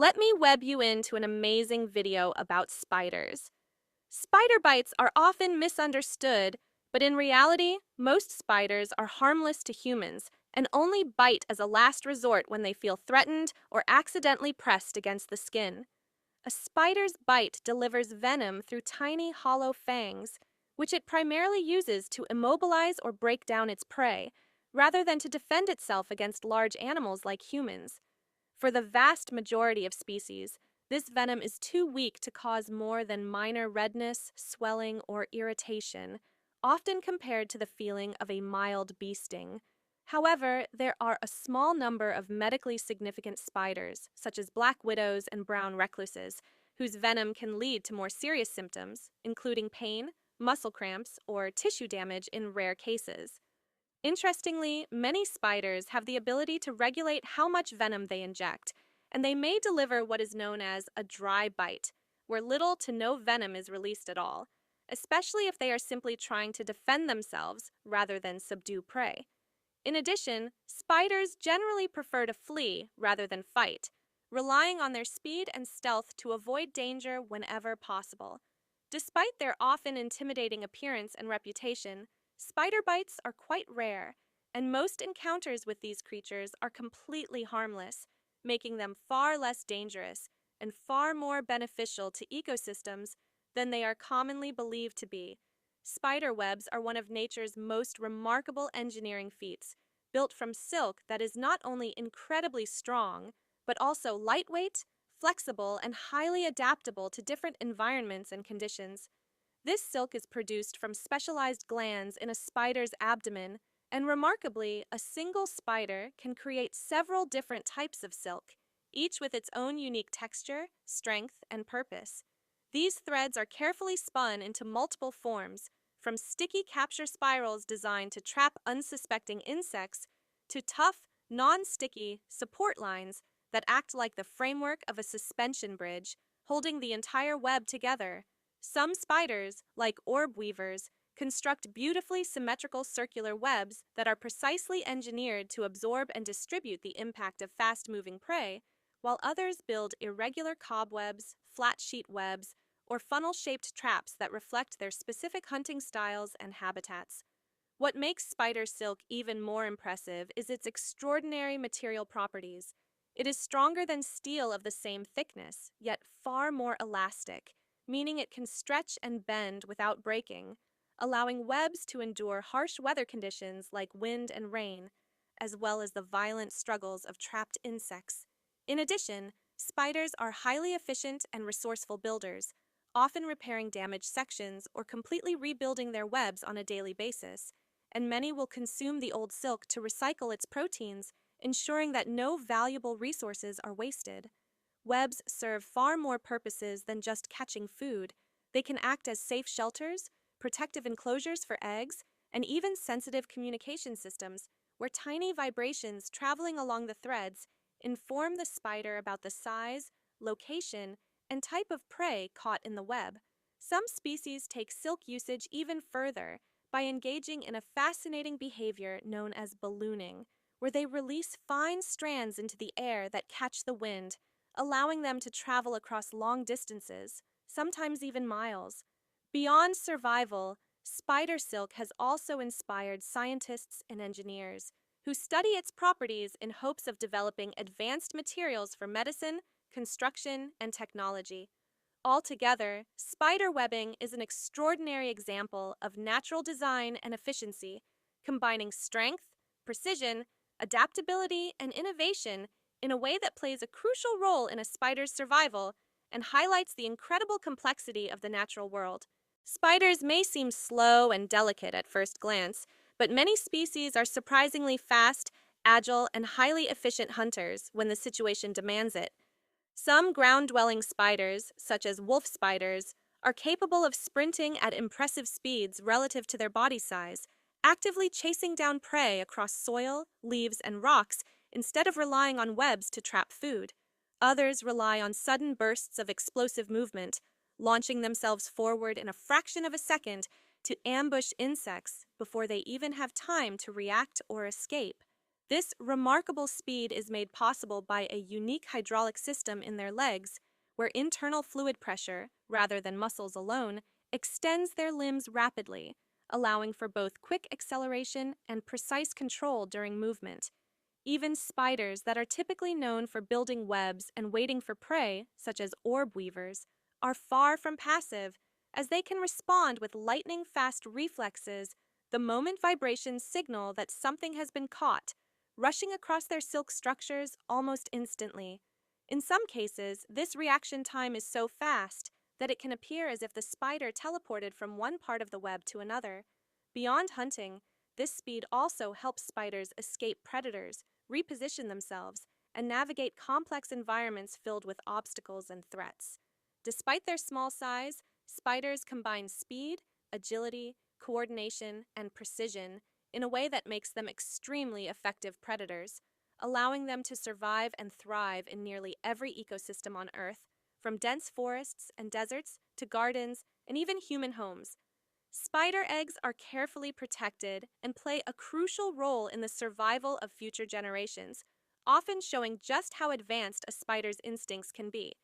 Let me web you into an amazing video about spiders. Spider bites are often misunderstood, but in reality, most spiders are harmless to humans and only bite as a last resort when they feel threatened or accidentally pressed against the skin. A spider's bite delivers venom through tiny hollow fangs, which it primarily uses to immobilize or break down its prey, rather than to defend itself against large animals like humans. For the vast majority of species, this venom is too weak to cause more than minor redness, swelling, or irritation, often compared to the feeling of a mild bee sting. However, there are a small number of medically significant spiders, such as black widows and brown recluses, whose venom can lead to more serious symptoms, including pain, muscle cramps, or tissue damage in rare cases. Interestingly, many spiders have the ability to regulate how much venom they inject, and they may deliver what is known as a dry bite, where little to no venom is released at all, especially if they are simply trying to defend themselves rather than subdue prey. In addition, spiders generally prefer to flee rather than fight, relying on their speed and stealth to avoid danger whenever possible. Despite their often intimidating appearance and reputation, spider bites are quite rare, and most encounters with these creatures are completely harmless, making them far less dangerous and far more beneficial to ecosystems than they are commonly believed to be. Spider webs are one of nature's most remarkable engineering feats, built from silk that is not only incredibly strong, but also lightweight, flexible, and highly adaptable to different environments and conditions. This silk is produced from specialized glands in a spider's abdomen, and remarkably, a single spider can create several different types of silk, each with its own unique texture, strength, and purpose. These threads are carefully spun into multiple forms, from sticky capture spirals designed to trap unsuspecting insects, to tough, non-sticky support lines that act like the framework of a suspension bridge, holding the entire web together. Some spiders, like orb weavers, construct beautifully symmetrical circular webs that are precisely engineered to absorb and distribute the impact of fast-moving prey, while others build irregular cobwebs, flat-sheet webs, or funnel-shaped traps that reflect their specific hunting styles and habitats. What makes spider silk even more impressive is its extraordinary material properties. It is stronger than steel of the same thickness, yet far more elastic, meaning it can stretch and bend without breaking, allowing webs to endure harsh weather conditions like wind and rain, as well as the violent struggles of trapped insects. In addition, spiders are highly efficient and resourceful builders, often repairing damaged sections or completely rebuilding their webs on a daily basis, and many will consume the old silk to recycle its proteins, ensuring that no valuable resources are wasted. Webs serve far more purposes than just catching food. They can act as safe shelters, protective enclosures for eggs, and even sensitive communication systems, where tiny vibrations traveling along the threads inform the spider about the size, location, and type of prey caught in the web. Some species take silk usage even further by engaging in a fascinating behavior known as ballooning, where they release fine strands into the air that catch the wind, allowing them to travel across long distances, sometimes even miles. Beyond survival, spider silk has also inspired scientists and engineers who study its properties in hopes of developing advanced materials for medicine, construction, and technology. Altogether, spider webbing is an extraordinary example of natural design and efficiency, combining strength, precision, adaptability, and innovation in a way that plays a crucial role in a spider's survival and highlights the incredible complexity of the natural world. Spiders may seem slow and delicate at first glance, but many species are surprisingly fast, agile, and highly efficient hunters when the situation demands it. Some ground-dwelling spiders, such as wolf spiders, are capable of sprinting at impressive speeds relative to their body size, actively chasing down prey across soil, leaves, and rocks instead of relying on webs to trap food. Others rely on sudden bursts of explosive movement, launching themselves forward in a fraction of a second to ambush insects before they even have time to react or escape. This remarkable speed is made possible by a unique hydraulic system in their legs, where internal fluid pressure, rather than muscles alone, extends their limbs rapidly, allowing for both quick acceleration and precise control during movement. Even spiders that are typically known for building webs and waiting for prey, such as orb weavers, are far from passive, as they can respond with lightning-fast reflexes the moment vibrations signal that something has been caught, rushing across their silk structures almost instantly. In some cases, this reaction time is so fast that it can appear as if the spider teleported from one part of the web to another. Beyond hunting, this speed also helps spiders escape predators, reposition themselves, and navigate complex environments filled with obstacles and threats. Despite their small size, spiders combine speed, agility, coordination, and precision in a way that makes them extremely effective predators, allowing them to survive and thrive in nearly every ecosystem on Earth, from dense forests and deserts to gardens and even human homes. Spider eggs are carefully protected and play a crucial role in the survival of future generations, often showing just how advanced a spider's instincts can be.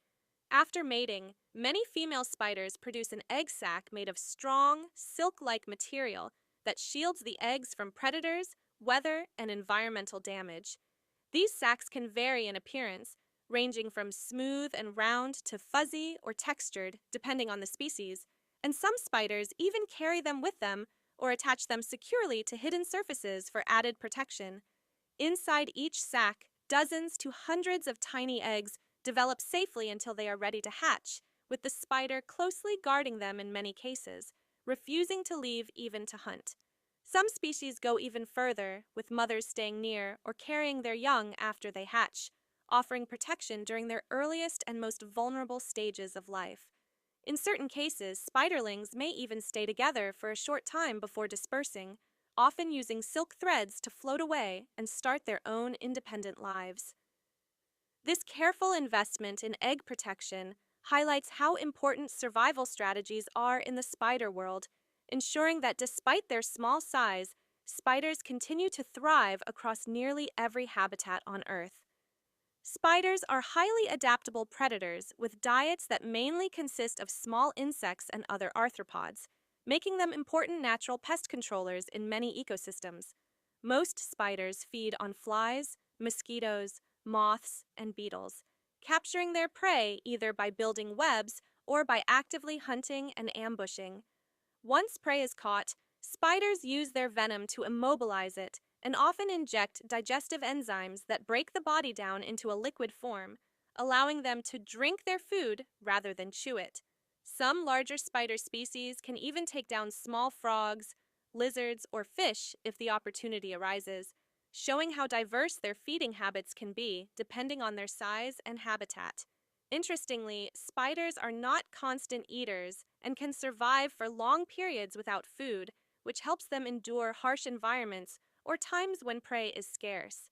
After mating, many female spiders produce an egg sac made of strong, silk-like material that shields the eggs from predators, weather, and environmental damage. These sacs can vary in appearance, ranging from smooth and round to fuzzy or textured, depending on the species, and some spiders even carry them with them or attach them securely to hidden surfaces for added protection. Inside each sac, dozens to hundreds of tiny eggs develop safely until they are ready to hatch, with the spider closely guarding them in many cases, refusing to leave even to hunt. Some species go even further, with mothers staying near or carrying their young after they hatch, offering protection during their earliest and most vulnerable stages of life. In certain cases, spiderlings may even stay together for a short time before dispersing, often using silk threads to float away and start their own independent lives. This careful investment in egg protection highlights how important survival strategies are in the spider world, ensuring that despite their small size, spiders continue to thrive across nearly every habitat on Earth. Spiders are highly adaptable predators with diets that mainly consist of small insects and other arthropods, making them important natural pest controllers in many ecosystems. Most spiders feed on flies, mosquitoes, moths, and beetles, capturing their prey either by building webs or by actively hunting and ambushing. Once prey is caught, spiders use their venom to immobilize it and often inject digestive enzymes that break the body down into a liquid form, allowing them to drink their food rather than chew it. Some larger spider species can even take down small frogs, lizards, or fish if the opportunity arises, showing how diverse their feeding habits can be depending on their size and habitat. Interestingly, spiders are not constant eaters and can survive for long periods without food, which helps them endure harsh environments or times when prey is scarce.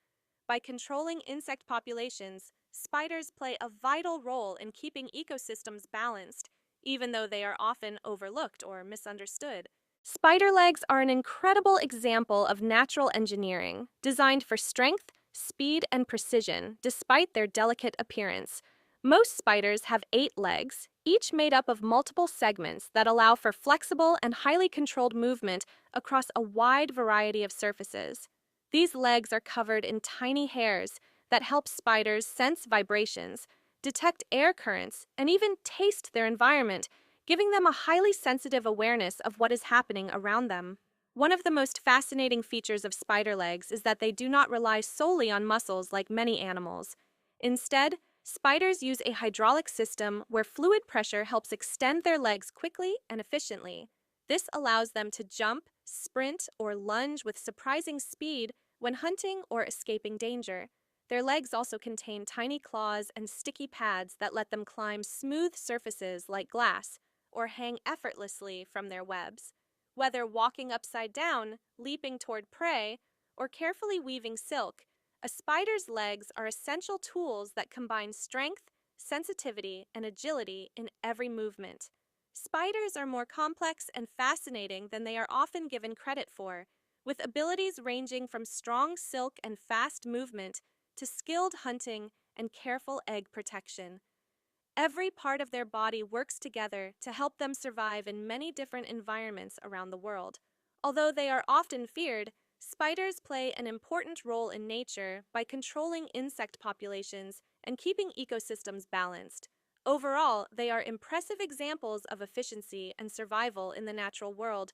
By controlling insect populations, spiders play a vital role in keeping ecosystems balanced, even though they are often overlooked or misunderstood. Spider legs are an incredible example of natural engineering, designed for strength, speed, and precision, despite their delicate appearance. Most spiders have 8 legs, each made up of multiple segments that allow for flexible and highly controlled movement across a wide variety of surfaces. These legs are covered in tiny hairs that help spiders sense vibrations, detect air currents, and even taste their environment, giving them a highly sensitive awareness of what is happening around them. One of the most fascinating features of spider legs is that they do not rely solely on muscles like many animals. Instead, spiders use a hydraulic system where fluid pressure helps extend their legs quickly and efficiently. This allows them to jump, sprint, or lunge with surprising speed when hunting or escaping danger. Their legs also contain tiny claws and sticky pads that let them climb smooth surfaces like glass or hang effortlessly from their webs. Whether walking upside down, leaping toward prey, or carefully weaving silk, a spider's legs are essential tools that combine strength, sensitivity, and agility in every movement. Spiders are more complex and fascinating than they are often given credit for, with abilities ranging from strong silk and fast movement to skilled hunting and careful egg protection. Every part of their body works together to help them survive in many different environments around the world. Although they are often feared, spiders play an important role in nature by controlling insect populations and keeping ecosystems balanced. Overall, they are impressive examples of efficiency and survival in the natural world.